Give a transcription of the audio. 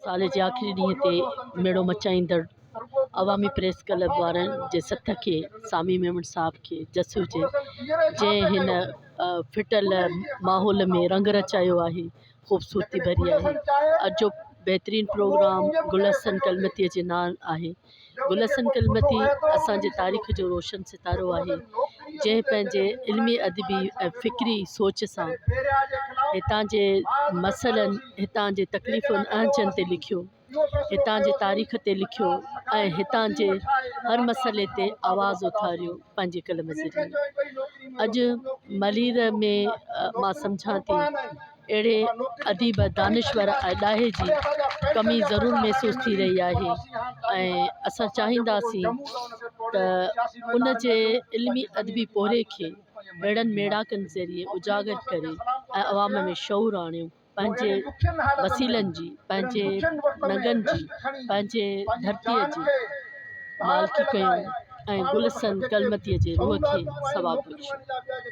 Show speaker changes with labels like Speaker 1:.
Speaker 1: साल जे आख़िरी ॾींहं ते मेड़ो मचाईंदड़ अवामी प्रेस क्लब वारनि जे सथ खे सामी मेमन साहब खे जस हुजे जंहिं हिन फिटल माहौल में रंग रचायो आहे, ख़ूबसूरती भरी आहे। अॼु जो बहितरीनु प्रोग्राम गुलशन कलमतीअ जे नाल आहे। गुलशन कलमती असांजे तारीख़ जो रोशन सितारो आहे, जंहिं पंहिंजे इल्मी अदबी ऐं फ़िक्री सोच सां हितां जे मसइलनि, हितां जे तकलीफ़ुनि अहंचनि ते लिखियो, हितां जे तारीख़ ते लिखियो ऐं हितां जे हर मसइले ते आवाज़ु उथारियो पंहिंजे कलम ज़रिए। अॼु मलीर में मां सम्झां थी अहिड़े अदीब दानिश्वर ऐं ॾाहे जी कमी ज़रूरु महसूसु थी रही आहे ऐं असां चाहींदासीं त उन जे इल्मी अदबी पोरे खे अहिड़नि मेड़ाकनि ज़रिए उजागर करे ऐं अवाम में शऊर आणियूं, पंहिंजे वसीलनि जी, पंहिंजे नगनि जी, पंहिंजे धरतीअ जी मालिकी कयूं ऐं गुलशन कलमतीअ जे रूह खे सवाबु बख़्शियूं।